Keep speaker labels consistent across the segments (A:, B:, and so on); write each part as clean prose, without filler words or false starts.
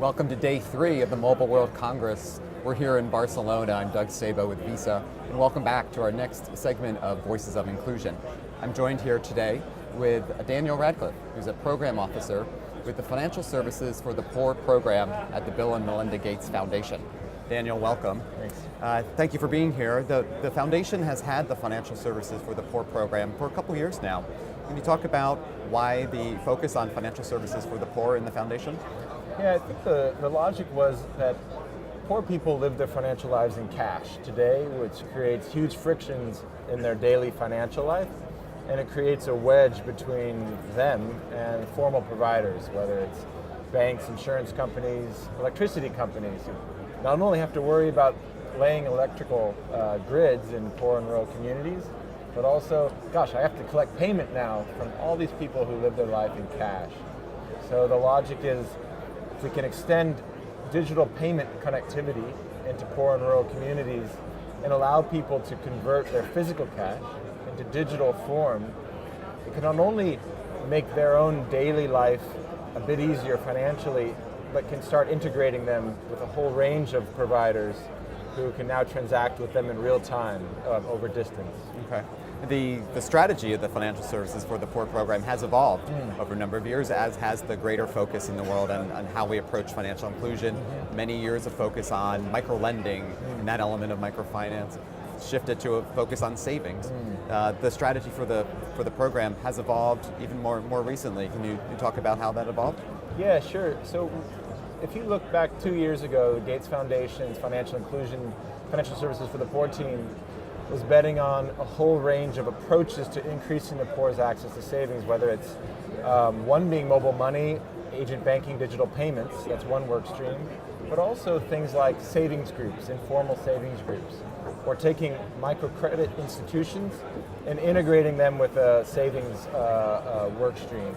A: Welcome to day 3 of the Mobile World Congress. We're here in Barcelona. I'm Doug Sabo with Visa, and welcome back to our next segment of Voices of Inclusion. I'm joined here today with Daniel Radcliffe, who's a program officer with the Financial Services for the Poor program at the Bill and Melinda Gates Foundation. Daniel, welcome.
B: Thanks.
A: Thank you for being here. The foundation has had the Financial Services for the Poor program for a couple years now. Can you talk about why the focus on financial services for the poor in the foundation?
B: Yeah, I think the logic was that poor people live their financial lives in cash today, which creates huge frictions in their daily financial life, and it creates a wedge between them and formal providers, whether it's banks, insurance companies, electricity companies, who not only have to worry about laying electrical grids in poor and rural communities, but also, gosh, I have to collect payment now from all these people who live their life in cash. So the logic is, if we can extend digital payment connectivity into poor and rural communities and allow people to convert their physical cash into digital form, it can not only make their own daily life a bit easier financially, but can start integrating them with a whole range of providers who can now transact with them in real time over distance.
A: Okay. The strategy of the Financial Services for the Poor program has evolved over a number of years, as has the greater focus in the world on how we approach financial inclusion. Many years of focus on micro-lending and that element of microfinance shifted to a focus on savings. The strategy for the program has evolved even more recently. Can you talk about how that evolved?
B: Yeah, sure. So if you look back 2 years ago, the Gates Foundation's Financial Inclusion, Financial Services for the Poor team was betting on a whole range of approaches to increasing the poor's access to savings, whether it's one being mobile money, agent banking, digital payments, that's one work stream, but also things like savings groups, informal savings groups, or taking microcredit institutions and integrating them with a savings work stream,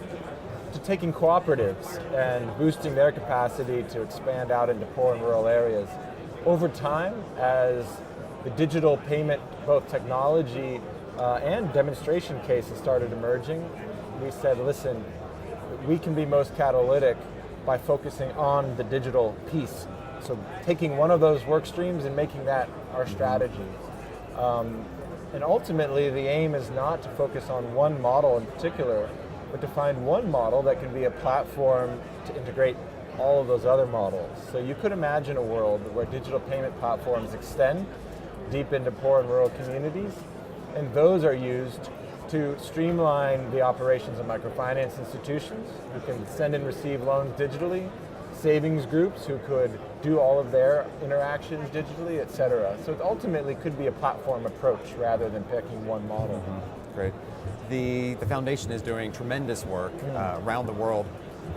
B: to taking cooperatives and boosting their capacity to expand out into poor and rural areas. Over time, as the digital payment, both technology and demonstration cases started emerging, we said, listen, we can be most catalytic by focusing on the digital piece. So taking one of those work streams and making that our strategy. And ultimately, the aim is not to focus on one model in particular, but to find one model that can be a platform to integrate all of those other models. So you could imagine a world where digital payment platforms extend deep into poor and rural communities, and those are used to streamline the operations of microfinance institutions who can send and receive loans digitally, savings groups who could do all of their interactions digitally, et cetera. So it ultimately could be a platform approach rather than picking one model.
A: Great. The foundation is doing tremendous work around the world.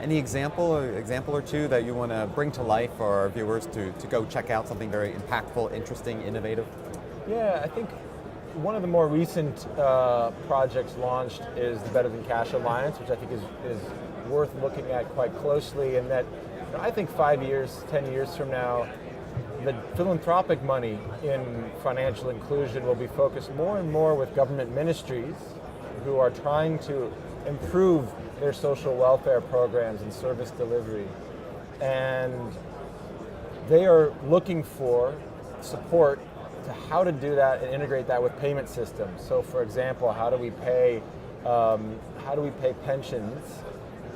A: Any example or two that you want to bring to life for our viewers to go check out something very impactful, interesting, innovative?
B: Yeah, I think one of the more recent projects launched is the Better Than Cash Alliance, which I think is worth looking at quite closely, in that I think 5 years, 10 years from now, the philanthropic money in financial inclusion will be focused more and more with government ministries who are trying to improve their social welfare programs and service delivery. And they are looking for support to how to do that and integrate that with payment systems. So for example, how do we pay pensions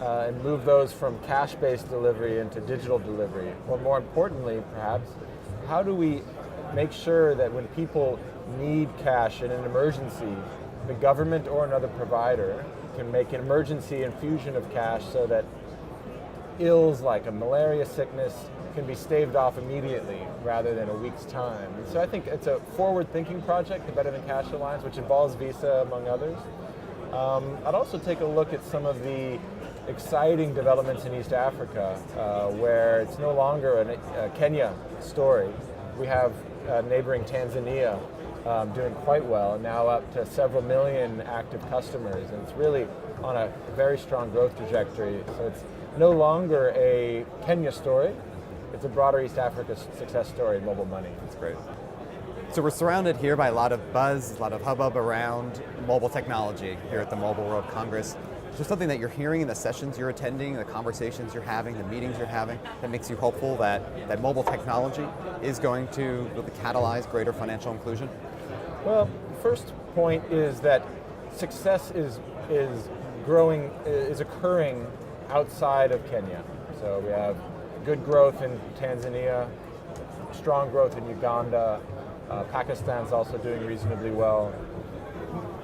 B: and move those from cash-based delivery into digital delivery? Or more importantly, perhaps, how do we make sure that when people need cash in an emergency, the government or another provider can make an emergency infusion of cash so that ills like a malaria sickness can be staved off immediately rather than a week's time. And so I think it's a forward-thinking project, the Better Than Cash Alliance, which involves Visa, among others. I'd also take a look at some of the exciting developments in East Africa, where it's no longer a Kenya story. We have neighboring Tanzania doing quite well, now up to several million active customers, and it's really on a very strong growth trajectory. So it's no longer a Kenya story, it's a broader East Africa success story in mobile money.
A: That's great. So we're surrounded here by a lot of buzz, a lot of hubbub around mobile technology here at the Mobile World Congress. Is there something that you're hearing in the sessions you're attending, the conversations you're having, the meetings you're having, that makes you hopeful that mobile technology is going to really catalyze greater financial inclusion?
B: Well, first point is that success is occurring outside of Kenya. So we have good growth in Tanzania, strong growth in Uganda. Pakistan's also doing reasonably well.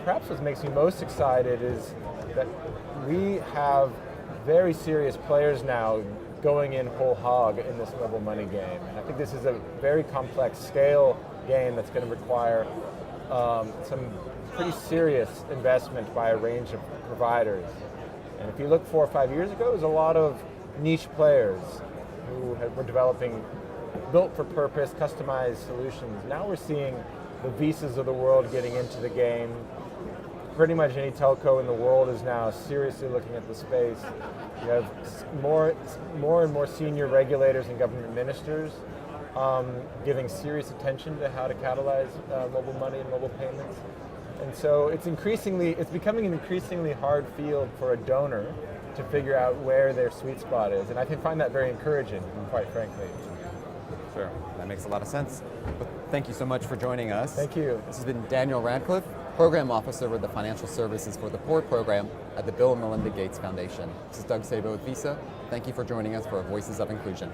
B: Perhaps what makes me most excited is that we have very serious players now going in whole hog in this mobile money game. And I think this is a very complex scale game that's going to require some pretty serious investment by a range of providers. And if you look 4 or 5 years ago, there's a lot of niche players who were developing built for purpose, customized solutions. Now we're seeing the Visas of the world getting into the game. Pretty much any telco in the world is now seriously looking at the space. You have more and more senior regulators and government ministers giving serious attention to how to catalyze mobile money and mobile payments. And so it's becoming an increasingly hard field for a donor to figure out where their sweet spot is. And I can find that very encouraging, quite frankly.
A: Sure, that makes a lot of sense. But thank you so much for joining us.
B: Thank you.
A: This has been Daniel Radcliffe, Program Officer with the Financial Services for the Poor program at the Bill and Melinda Gates Foundation. This is Doug Sabo with Visa. Thank you for joining us for Voices of Inclusion.